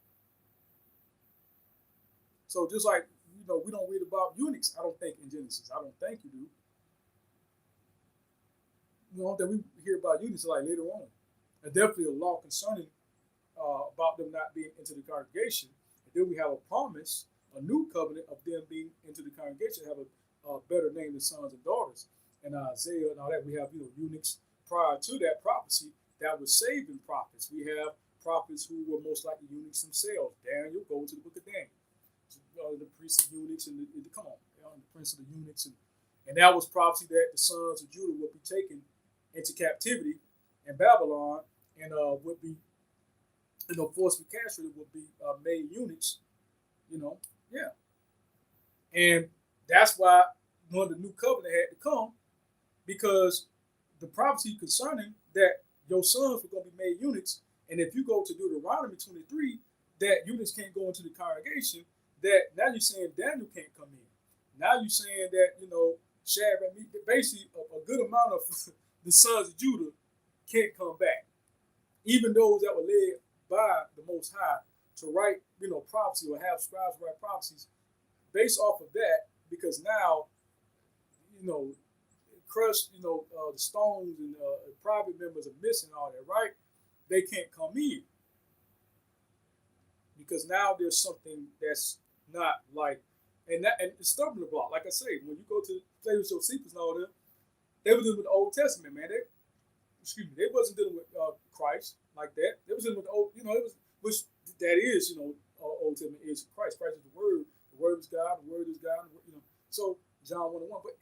So just like we don't read about eunuchs, I don't think in Genesis. I don't think you do. That we hear about eunuchs like later on. There's definitely a law concerning about them not being into the congregation. And then we have a promise, a new covenant of them being into the congregation, have a better name than sons and daughters. And Isaiah and all that, we have eunuchs prior to that prophecy that was saving prophets. We have prophets who were most likely eunuchs themselves. Daniel, go to the book of Daniel. The priest of eunuchs and the prince of the eunuchs. And that was prophecy that the sons of Judah would be taken into captivity in Babylon and would be, forcibly castrated, would be made eunuchs, yeah. And that's why one of the new covenant had to come, because the prophecy concerning that your sons were going to be made eunuchs, and if you go to Deuteronomy 23, that eunuchs can't go into the congregation, that now you're saying Daniel can't come in. Now you're saying that, Shadrach, basically a good amount of the sons of Judah can't come back. Even those that were led by the Most High to write, prophecy or have scribes write prophecies based off of that, because now, crushed, the stones and private members are missing all that, right? They can't come in. Because now there's something that's not like, and the stumbling block, like I say, when you go to Flavors Josephus and all that, they were dealing with the Old Testament, man. They wasn't dealing with Christ like that. They was dealing with the Old, which that is, Old Testament is Christ. Christ is the Word. The Word is God. The Word is God. So John 1:1. But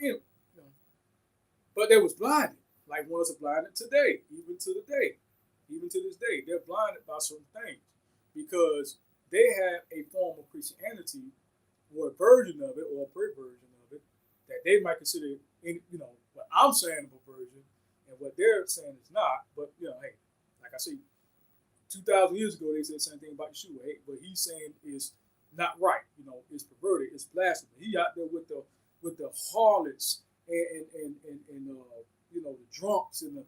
but they was blinded, like ones are blinded today, even to this day, they're blinded by certain things because they have a form of Christianity or a version of it or a perversion of it that they might consider, what I'm saying a perversion and what they're saying is not. But hey, like I say, 2,000 years ago they said the same thing about Yeshua. Hey, what he's saying is not right. It's perverted. It's blasphemy. He out there with the harlots and the drunks and the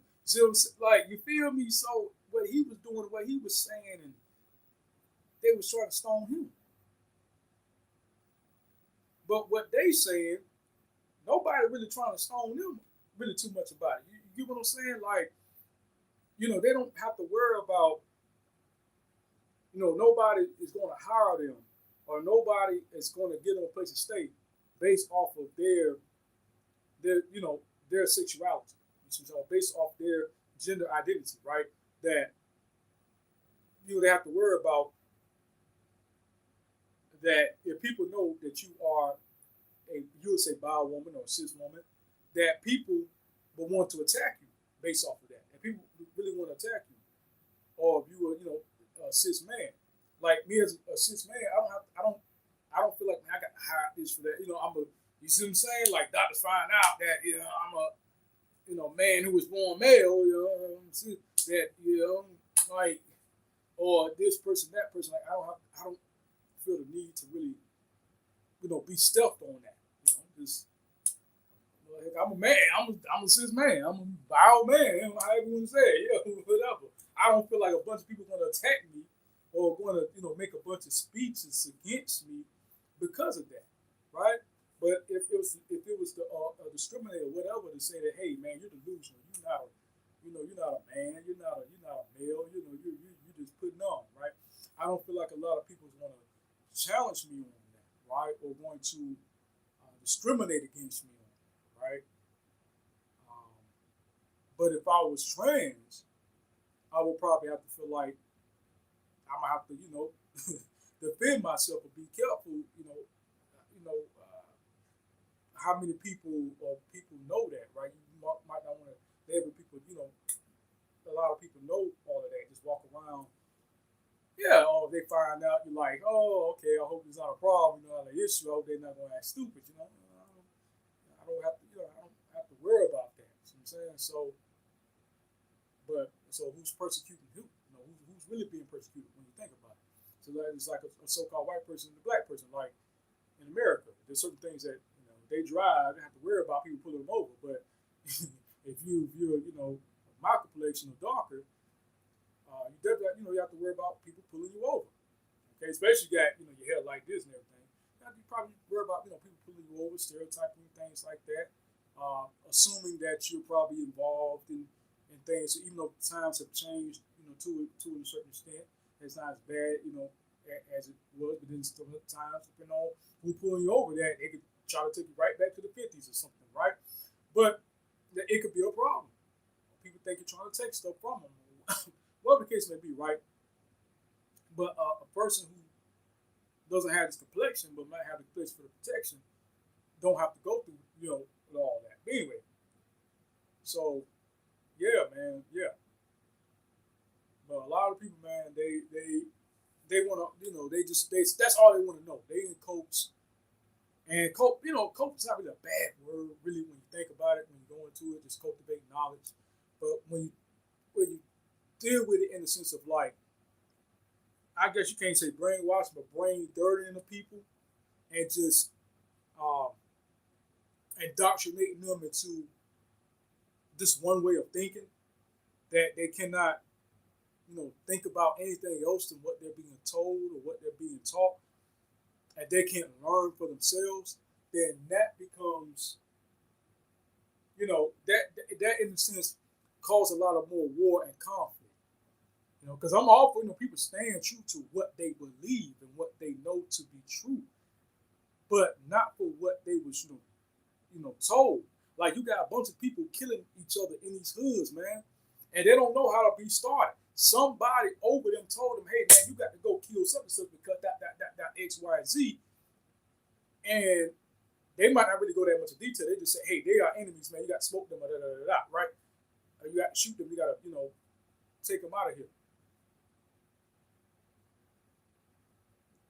like, you feel me? So what he was doing, what he was saying, and they was trying to stone him. But what they saying, nobody really trying to stone them really too much about it. You get what I'm saying? Like, they don't have to worry about, nobody is going to hire them or nobody is going to get them a place to stay based off of their sexuality, based off their gender identity, right? That they have to worry about that if people know that you are you would say bi woman or cis woman, that people will want to attack you based off of that. And people really want to attack you. Or if you were, a cis man. Like me as a cis man, I don't feel like, man, I got to hide this for that. You see what I'm saying? Like doctors find out that, I'm a, man who was born male, that, like, or this person, that person, like I don't feel the need to really, be stealthed on that. Just like, I'm a man. I'm a cis man. I'm a bio man. However you want to say it. Yeah, whatever. I don't feel like a bunch of people going to attack me or going to make a bunch of speeches against me because of that, right? But if it was the discriminator, whatever, to say that, hey man, you're delusional. You're not a man. You're not a male. You just putting on, right? I don't feel like a lot of people want to challenge me on that, right? Or going to discriminate against me on that, right? Um, but if I was trans, I would probably have to feel like I'm gonna have to, defend myself and be careful. How many people know that, right? You might not want to label people. A lot of people know all of that. Just walk around. Yeah. Oh, they find out. You're like, oh, okay. I hope it's not a problem. Not an issue. I hope they're not gonna act stupid. I don't have to. I don't have to worry about that. You know what I'm saying? So who's persecuting who? Who's really being persecuted when you think about it? So that it's like a so-called white person and a black person. Like in America, there's certain things that they drive, they have to worry about people pulling them over. But if you're my complexion or darker, you definitely you have to worry about people pulling you over. Okay, especially you got your hair like this and everything. You probably worry about people pulling you over, stereotyping things like that. Assuming that you're probably involved in things, even though times have changed, to a certain extent, it's not as bad, as it was. But then still times, depending on who pulling you over, that they could try to take you right back to the 50s or something, right? But it could be a problem. People think you're trying to take stuff from them. Whatever the case may be, right? But a person who doesn't have this complexion but might have the place for the protection don't have to go through, with all that. But anyway, so yeah, man, yeah. But a lot of people, man, they want to, they that's all they want to know. They in coach. And coach is not really a bad word, really, when you think about it, when you go into it, just cultivate knowledge. But when you deal with it in the sense of like, I guess you can't say brainwash, but brain dirtying the people and just um, indoctrinating them into this one way of thinking that they cannot, think about anything else than what they're being told or what they're being taught, and they can't learn for themselves, then that becomes, that in a sense cause a lot of more war and conflict. Because I'm all for people staying true to what they believe and what they know to be true, but not for what they was told. Like you got a bunch of people killing each other in these hoods, man, and they don't know how to be started. Somebody over them told them, "Hey, man, you got to go kill such and such because that X, Y, and Z," and they might not really go that much in detail. They just say, "Hey, they are enemies, man. You got to smoke them, right? You got to shoot them. You got to, take them out of here."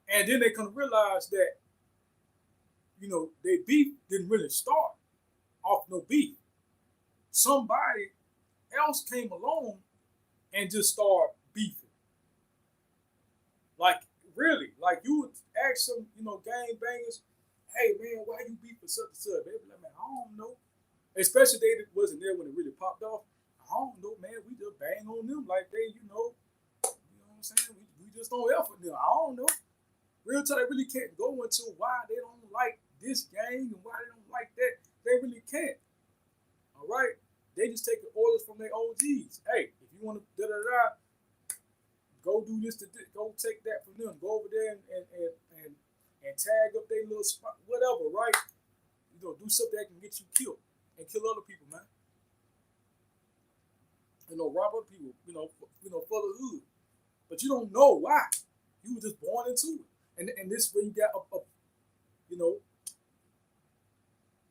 And then they come to realize that, their beef didn't really start off no beef. Somebody else came along and just started beefing. Like Really, like you would ask some, game bangers, hey man, why you beat for such and such? They be like, man, I don't know. Especially they that wasn't there when it really popped off. I don't know, man. We just bang on them like what I'm saying? We just don't effort them. I don't know. Real talk, they really can't go into why they don't like this game and why they don't like that. They really can't. All right? They just take the orders from their OGs. Hey, if you want to da da da, go do this to this, go take that from them. Go over there and tag up their little spot, whatever, right? Do something that can get you killed and kill other people, man. Rob other people, for the hood. But you don't know why. You were just born into it. And this way you got you know,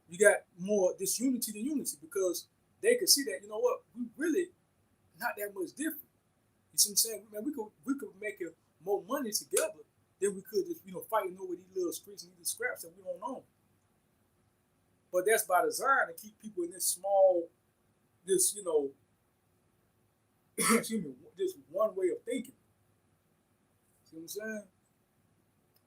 you got more disunity than unity because they could see that, you know what, we really not that much different. You see what I'm saying? Man, we could make more money together than we could just, fighting over these little streets and these scraps that we don't own. But that's by design to keep people in this small, this, excuse me, this one way of thinking. See what I'm saying?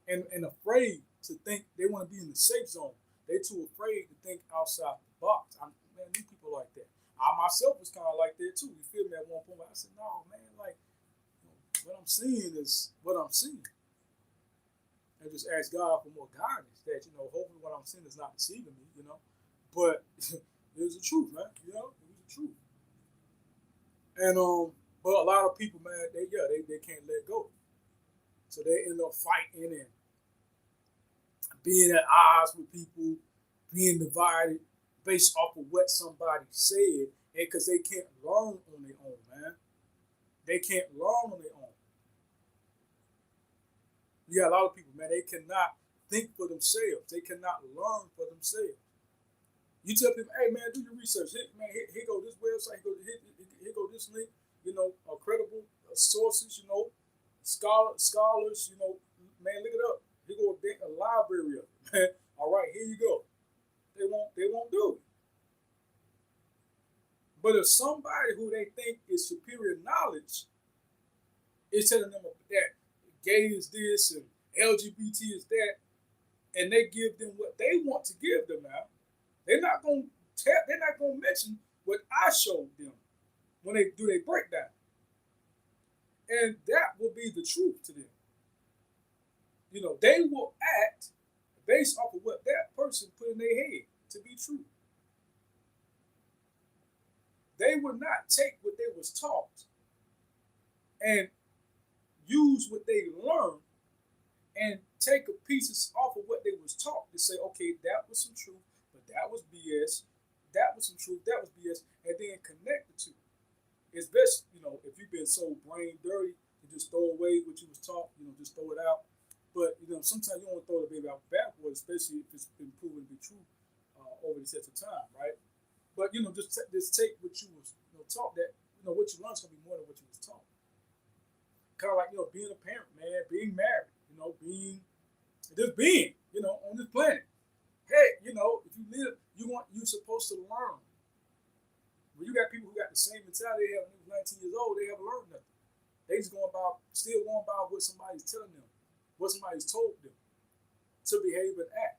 And afraid to think they want to be in the safe zone. They too afraid to think outside the box. Man, these people like that. I myself was kind of like that too. You feel me? At one point, I said, "No, man, like what I'm seeing is what I'm seeing." And just ask God for more guidance. That hopefully what I'm seeing is not deceiving me. But it was the truth, man. It was the truth. And but a lot of people, man, they can't let go. So they end up fighting and being at odds with people, being divided based off of what somebody said, and because they can't learn on their own, man. They can't learn on their own. You got a lot of people, man, they cannot think for themselves. They cannot learn for themselves. You tell people, hey, man, do your research. Here go this website, here go this link, credible sources, scholars, man, look it up. Here go a library of it, man. All right, here you go. They won't do it. But if somebody who they think is superior knowledge is telling them that gay is this and LGBT is that, and they give them what they want to give them now, they're not gonna mention what I showed them when they do their breakdown. And that will be the truth to them. They will act based off of what that person put in their head to be true. They will not take what they was taught and use what they learned and take a pieces off of what they was taught to say, okay, that was some truth, but that was BS. That was some truth, that was BS, and then connect the two. It's best, if you've been so brain dirty to just throw away what you was taught, just throw it out. But sometimes you don't want to throw the baby out backwards, especially if it's been proven to be true over the test of time, right? But just take what you was taught. That what you learned is gonna be more than what you was taught. Kind of like being a parent, man, being married, being on this planet. Hey, if you live, you're supposed to learn. When you got people who got the same mentality they have when they was 19 years old, they haven't learned nothing. They just still going about what somebody's telling them, what somebody's told them to behave and act.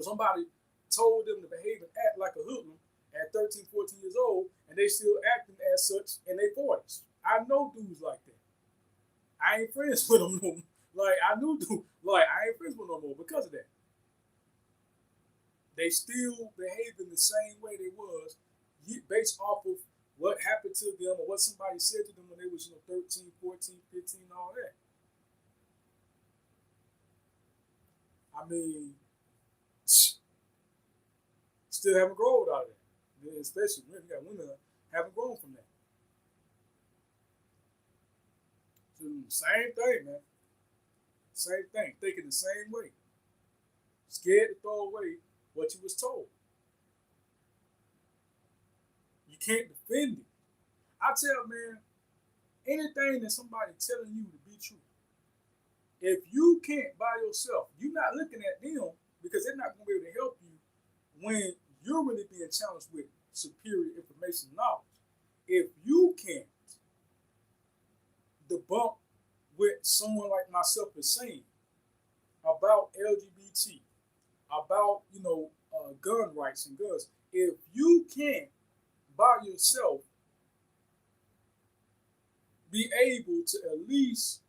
Somebody told them to behave and act like a hoodlum at 13, 14 years old, and they still acting as such in their 40s. I know dudes like that. I ain't friends with them no more. I ain't friends with them no more because of that. They still behave in the same way they was based off of what happened to them or what somebody said to them when they was 13, 14, 15, all that. I mean, still haven't grown out of that. Especially when you got women that haven't grown from that. So same thing, man. Same thing. Thinking the same way. Scared to throw away what you was told. You can't defend it. I tell, man, anything that somebody telling you to be true, if you can't by yourself, you're not looking at them because they're not going to be able to help you when you're really being challenged with superior information knowledge. If you can't debunk what someone like myself is saying about LGBT, about gun rights and guns. If you can't by yourself be able to at least,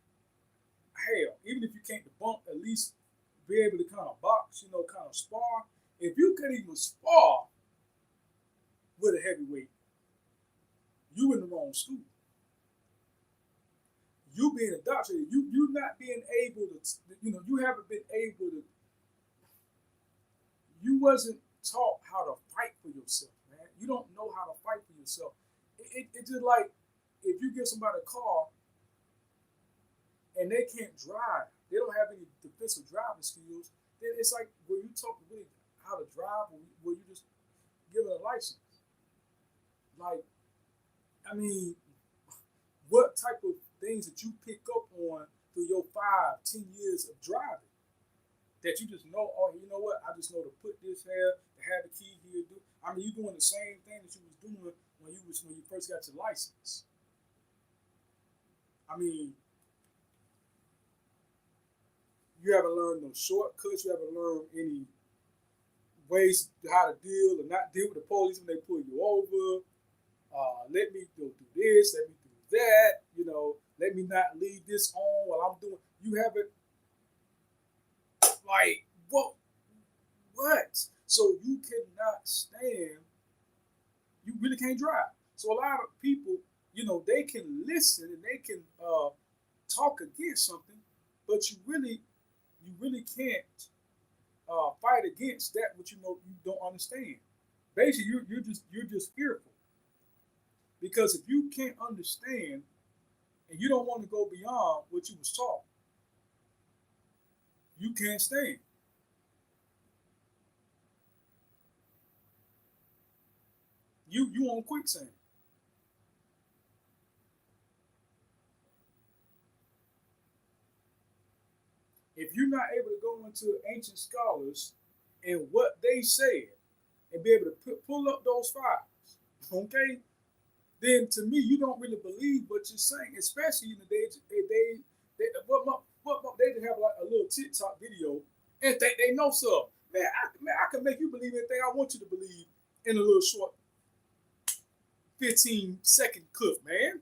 hell, even if you can't debunk, at least be able to kind of box, kind of spar. If you can even spar with a heavyweight, you in the wrong school. You being indoctrinated, you not being able to, you haven't been able to, you wasn't taught how to fight for yourself, man. You don't know how to fight for yourself. It's just like if you give somebody a car and they can't drive, they don't have any defensive driving skills, then it's like where you talk really how to drive, or where you just give it a license. Like, I mean, what type of things that you pick up on through your 5, 10 years of driving that you just know, oh, you know what, I just know to put this here, to have the key here, do. I mean, you're doing the same thing that you was doing when you first got your license. I mean, you haven't learned no shortcuts. You haven't learned any ways how to deal or not deal with the police when they pull you over. Let me go do this. Let me do that. Let me not leave this on while I'm doing. You haven't, like, what? So you cannot stand. You really can't drive. So a lot of people, they can listen and they can talk against something, but you really can't fight against that which you don't understand. Basically, you're just fearful, because if you can't understand and you don't want to go beyond what you was taught, you can't stand. You on quicksand. If you're not able to go into ancient scholars and what they said and be able to pull up those files, okay, then to me you don't really believe what you're saying, especially in the days they just have like a little TikTok video and think they know something. Man, I can make you believe anything I want you to believe in a little short 15-second clip, man.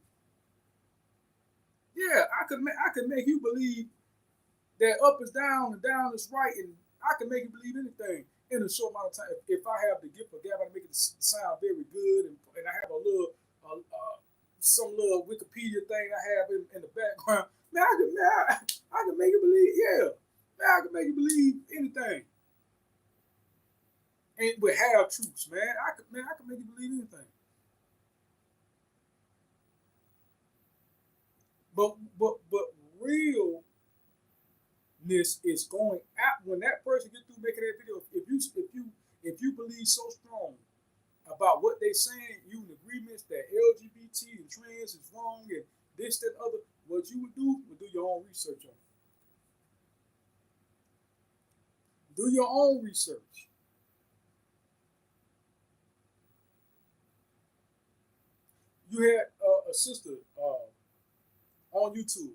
Yeah, I could make you believe that up is down and down is right, and I can make you believe anything in a short amount of time. If I have the gift of gab, I make it sound very good, and I have a little, some little Wikipedia thing I have in the background. Man, I can make you believe, yeah. Man, I can make you believe anything. And with half truths, man. I can make you believe anything. But realness is going out when that person gets through making that video. If you believe so strong about what they saying, you in agreements that LGBT and trans is wrong and this, that, other, what you would do your own research on it. Do your own research. You had a sister on YouTube.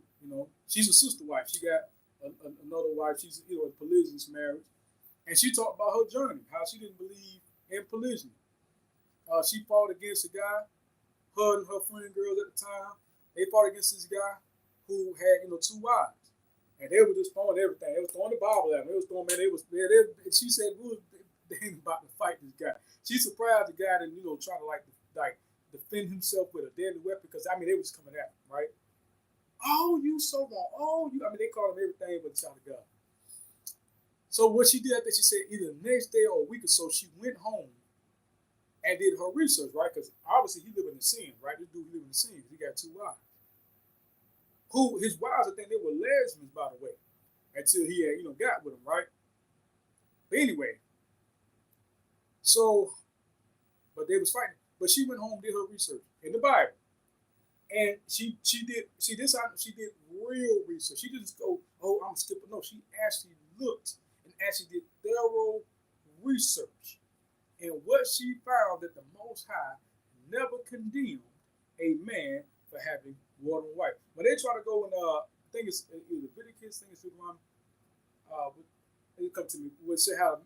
She's a sister wife. She got another wife. She's a polygynous marriage, and she talked about her journey, how she didn't believe in polygyny. She fought against a guy, her and her friend girls at the time. They fought against this guy who had 2 wives, and they were just throwing everything. They was throwing the Bible at him. They was throwing, man. She said, they ain't about to fight this guy. She surprised the guy didn't try to like defend himself with a deadly weapon, because they was coming at him, right? Oh, you so wrong. Oh, you. They called him everything but a child of God. So what she did, I think she said either the next day or a week or so, she went home and did her research, right? Because obviously he lived in the sin, right? This dude lived in the sin because he got 2 wives. Who his wives, I think they were lesbians, by the way, until he had got with them, right? But anyway, so but they was fighting. But she went home, did her research in the Bible. And she did real research. She didn't just go, oh, I'm skipping. No, she actually looked and actually did thorough research. And what she found, that the Most High never condemned a man for having more than one wife. When they try to go and think it's either Leviticus, I think it's Deuteronomy. It come to me. Would say how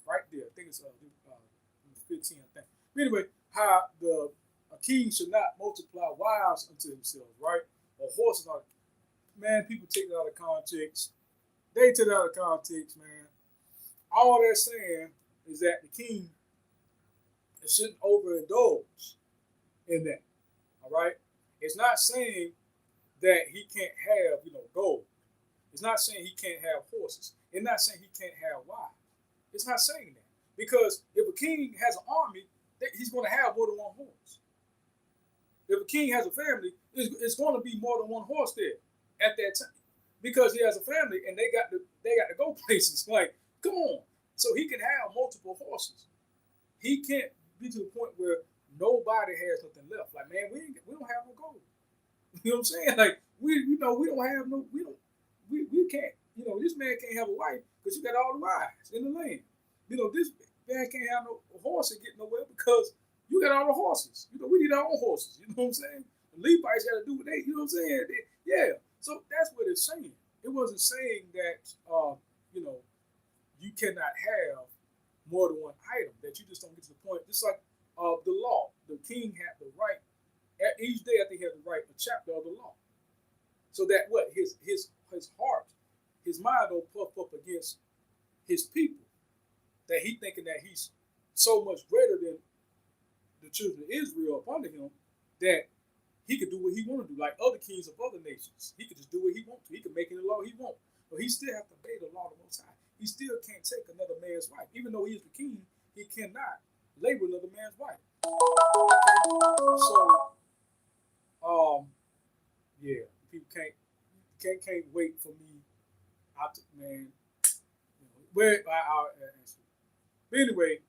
right there. I think it's 15. I think. But anyway, how the a king should not multiply wives unto themselves, right? Or horses are. Man, people take it out of context. They take it out of context, man. All they're saying is that the king shouldn't overindulge in that. All right. It's not saying that he can't have, gold. It's not saying he can't have horses. It's not saying he can't have wives. It's not saying that. Because if a king has an army, he's going to have more than one horse. If a king has a family, it's going to be more than one horse there at that time. Because he has a family and they got to go places. Like, come on. So he can have multiple horses. He can't be to the point where nobody has nothing left. Like, man, we don't have no gold. You know what I'm saying? Like, we can't, this man can't have a wife because you got all the wives in the land. This man can't have no horse and get nowhere because you got all the horses. We need our own horses. You know what I'm saying? The Levites got to do what they, you know what I'm saying? Yeah. So that's what it's saying. It wasn't saying that, you cannot have more than one item, that you just don't get to the point. Just like the law. The king had the right, at each day I think he had to write a chapter of the law. So that what? His heart, his mind don't puff up against his people. That he thinking that he's so much greater than the children of Israel up under him that he could do what he want to do, like other kings of other nations. He could just do what he wants to. He could make any law he wants. But he still has to obey the law of the Most High. He still can't take another man's wife. Even though he is the king, he cannot labor another man's wife. So, yeah, people can't wait for me. Man, where I'll answer. But anyway,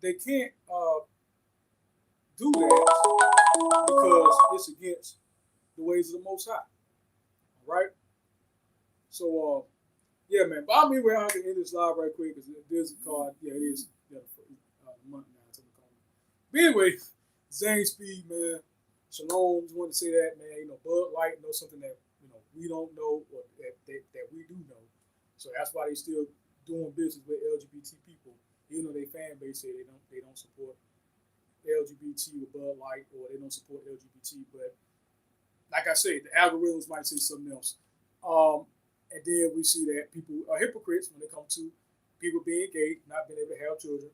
they can't do that because it's against the ways of the Most High. All right. So, yeah, man. But I mean, we're going to end this live right quick because there's a card. Yeah, it is. Yeah, a month now. But anyway, Zane Speed, man. Shalom. Just wanted to say that, man. Bud Light knows something that we don't know or that we do know. So that's why they still doing business with LGBT people, even though their fan base say they don't support LGBT with Bud Light or they don't support LGBT. But like I say, the algorithms might say something else. And then we see that people are hypocrites when it comes to people being gay, not being able to have children.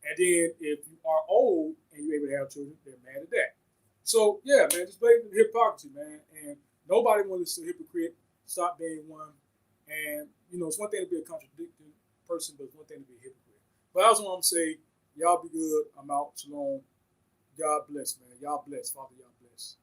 And then if you are old and you're able to have children, they're mad at that. So yeah, man, just blatant hypocrisy, man. And nobody wants to be a hypocrite. Stop being one. And it's one thing to be a contradicting person, but it's one thing to be a hypocrite. But I also want to say, y'all be good. I'm out. Shalom. God bless, man. Y'all bless. Father, y'all bless.